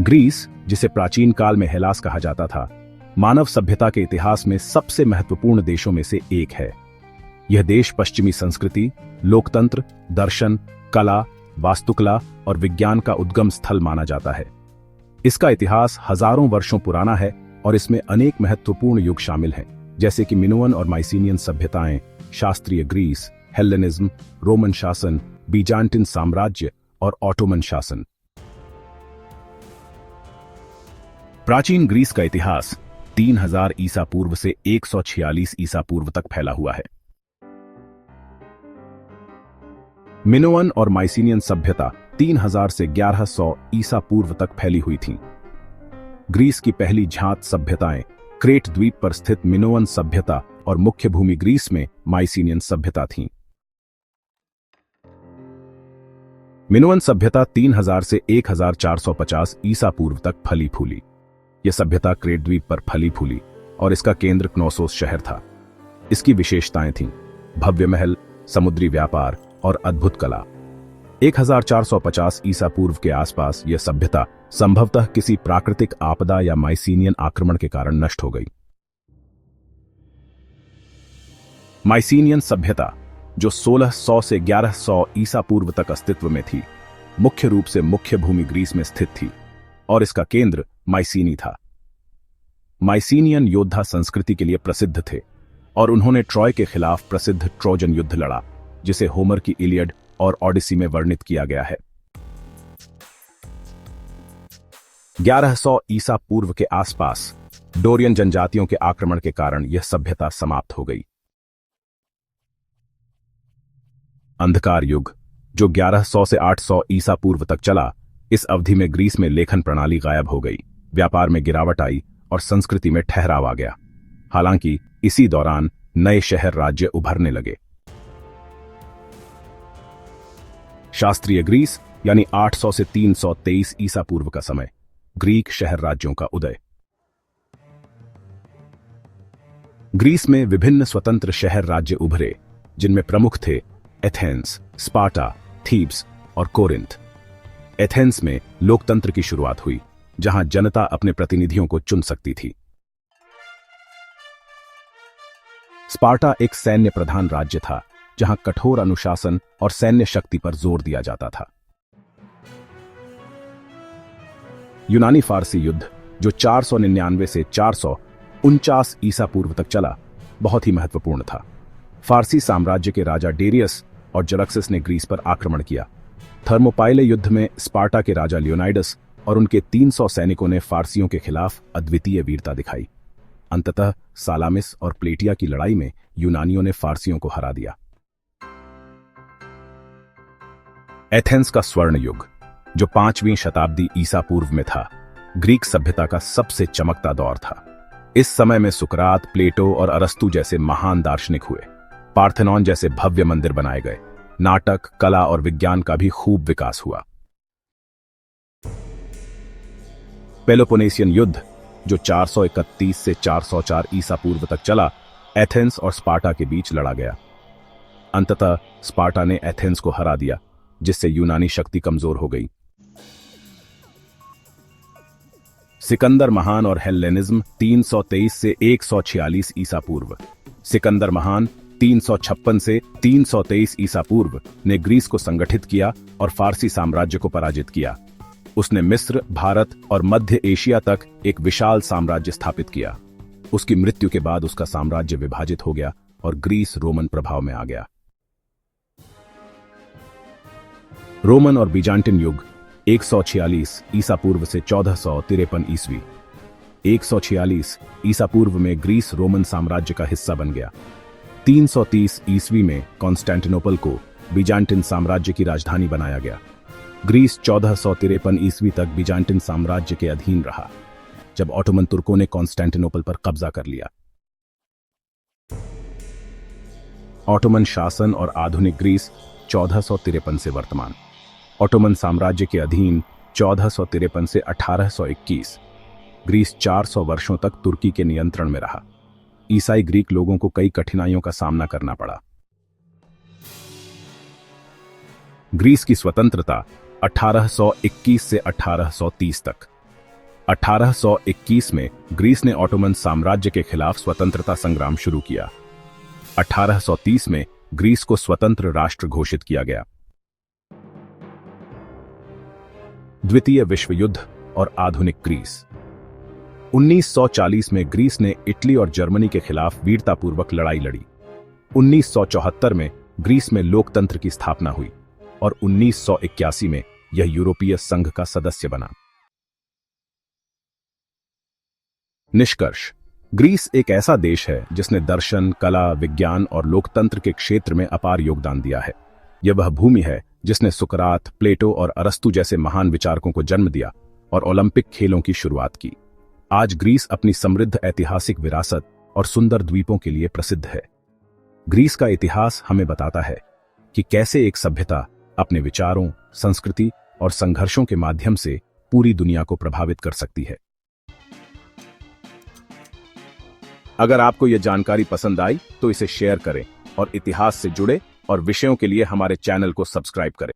Greece, जिसे प्राचीन काल में हेलास कहा जाता था, मानव सभ्यता के इतिहास में सबसे महत्वपूर्ण देशों में से एक है। यह देश पश्चिमी संस्कृति, लोकतंत्र, दर्शन, कला, वास्तुकला और विज्ञान का उद्गम स्थल माना जाता है। इसका इतिहास हजारों वर्षों पुराना है और इसमें अनेक महत्वपूर्ण युग शामिल हैं, जैसे कि मिनोअन और माइसीनियन सभ्यताएं, शास्त्रीय ग्रीस, हेलेनिज्म, रोमन शासन, बीजांटिन साम्राज्य और ऑटोमन शासन। प्राचीन ग्रीस का इतिहास 3000 ईसा पूर्व से 146 ईसा पूर्व तक फैला हुआ है। मिनोअन और माइसीनियन सभ्यता 3000 से 1100 ईसा पूर्व तक फैली हुई थीं। ग्रीस की पहली झांत सभ्यताएं क्रेट द्वीप पर स्थित मिनोअन सभ्यता और मुख्य भूमि ग्रीस में माइसीनियन सभ्यता थीं। मिनोअन सभ्यता 3000 से 1450 ईसा पूर्व तक फली फूली। यह सभ्यता क्रेट द्वीप पर फली फूली और इसका केंद्र क्नोसोस शहर था। इसकी विशेषताएं थीं भव्य महल, समुद्री व्यापार और अद्भुत कला। 1450 ईसा पूर्व के आसपास यह सभ्यता संभवतः किसी प्राकृतिक आपदा या माइसीनियन आक्रमण के कारण नष्ट हो गई। माइसीनियन सभ्यता, जो 1600 से 1100 ईसा पूर्व तक अस्तित्व में थी, मुख्य रूप से मुख्य भूमि ग्रीस में स्थित थी और इसका केंद्र माइसीनी था। माइसीनियन योद्धा संस्कृति के लिए प्रसिद्ध थे और उन्होंने ट्रॉय के खिलाफ प्रसिद्ध ट्रोजन युद्ध लड़ा, जिसे होमर की इलियड और ओडिसी में वर्णित किया गया है। 1100 ईसा पूर्व के आसपास डोरियन जनजातियों के आक्रमण के कारण यह सभ्यता समाप्त हो गई। अंधकार युग, जो 1100 से 800 ईसा पूर्व तक चला, इस अवधि में ग्रीस में लेखन प्रणाली गायब हो गई, व्यापार में गिरावट आई और संस्कृति में ठहराव आ गया। हालांकि इसी दौरान नए शहर राज्य उभरने लगे। शास्त्रीय ग्रीस यानी 800 से 323 ईसा पूर्व का समय, ग्रीक शहर राज्यों का उदय। ग्रीस में विभिन्न स्वतंत्र शहर राज्य उभरे, जिनमें प्रमुख थे एथेंस, स्पार्टा, थीब्स और कोरिंथ। एथेंस में लोकतंत्र की शुरुआत हुई, जहां जनता अपने प्रतिनिधियों को चुन सकती थी। स्पार्टा एक सैन्य प्रधान राज्य था, जहां कठोर अनुशासन और सैन्य शक्ति पर जोर दिया जाता था। यूनानी फारसी युद्ध, जो 499 से 449 ईसा पूर्व तक चला, बहुत ही महत्वपूर्ण था। फारसी साम्राज्य के राजा डेरियस और जरक्सिस ने ग्रीस पर आक्रमण किया। थर्मोपाइले युद्ध में स्पार्टा के राजा लियोनाइडस और उनके 300 सैनिकों ने फारसियों के खिलाफ अद्वितीय वीरता दिखाई। अंततः सालामिस और प्लेटिया की लड़ाई में यूनानियों ने फारसियों को हरा दिया। एथेंस का स्वर्ण युग, जो 5वीं शताब्दी ईसा पूर्व में था, ग्रीक सभ्यता का सबसे चमकता दौर था। इस समय में सुकरात, प्लेटो और अरस्तु जैसे महान दार्शनिक हुए। पार्थेनॉन जैसे भव्य मंदिर बनाए गए। नाटक, कला और विज्ञान का भी खूब विकास हुआ। पेलोपोनेसियन युद्ध, जो 431 से 404 ईसा पूर्व तक चला, एथेंस और स्पार्टा के बीच लड़ा गया। अंततः स्पार्टा ने एथेंस को हरा दिया, जिससे यूनानी शक्ति कमजोर हो गई। सिकंदर महान और हेलेनिज्म 323 से 146 ईसा पूर्व। सिकंदर महान 356 से 323 ईसा पूर्व ने ग्रीस को संगठित किया और फारसी साम्राज्य को पराजित किया। उसने मिस्र, भारत और मध्य एशिया तक एक विशाल साम्राज्य स्थापित किया। उसकी मृत्यु के बाद उसका साम्राज्य विभाजित हो गया और ग्रीस रोमन प्रभाव में आ गया। रोमन और बीजांटिन युग 146 ईसा पूर्व से 1453 ईस्वी। 146 ईसा पूर्व में ग्रीस रोमन साम्राज्य का हिस्सा बन गया। 330 ईस्वी में कॉन्स्टेंटिनोपल को बीजांटिन साम्राज्य की राजधानी बनाया गया। ग्रीस 1453 ईस्वी तक बीजांटिन साम्राज्य के अधीन रहा, जब ऑटोमन तुर्कों ने कॉन्स्टेंटिनोपल पर कब्जा कर लिया। ऑटोमन शासन और आधुनिक ग्रीस 1453 से वर्तमान। ऑटोमन साम्राज्य के अधीन 1453 से 1821। ग्रीस 400 वर्षों तक तुर्की के नियंत्रण में रहा। ईसाई ग्रीक लोगों को कई कठिनाइयों का सामना करना पड़ा। ग्रीस की स्वतंत्रता 1821 से 1830 तक। 1821 में ग्रीस ने ऑटोमन साम्राज्य के खिलाफ स्वतंत्रता संग्राम शुरू किया। 1830 में ग्रीस को स्वतंत्र राष्ट्र घोषित किया गया। द्वितीय विश्व युद्ध और आधुनिक ग्रीस। 1940 में ग्रीस ने इटली और जर्मनी के खिलाफ वीरतापूर्वक लड़ाई लड़ी। 1974 में ग्रीस में लोकतंत्र की स्थापना हुई और 1981 में यह यूरोपीय संघ का सदस्य बना। निष्कर्ष: ग्रीस एक ऐसा देश है जिसने दर्शन, कला, विज्ञान और लोकतंत्र के क्षेत्र में अपार योगदान दिया है। यह वह भूमि है जिसने सुकरात, प्लेटो और अरस्तु जैसे महान विचारकों को जन्म दिया और ओलंपिक खेलों की शुरुआत की। आज ग्रीस अपनी समृद्ध ऐतिहासिक विरासत और सुंदर द्वीपों के लिए प्रसिद्ध है। ग्रीस का इतिहास हमें बताता है कि कैसे एक सभ्यता अपने विचारों, संस्कृति और संघर्षों के माध्यम से पूरी दुनिया को प्रभावित कर सकती है। अगर आपको यह जानकारी पसंद आई तो इसे शेयर करें और इतिहास से जुड़े और विषयों के लिए हमारे चैनल को सब्सक्राइब करें।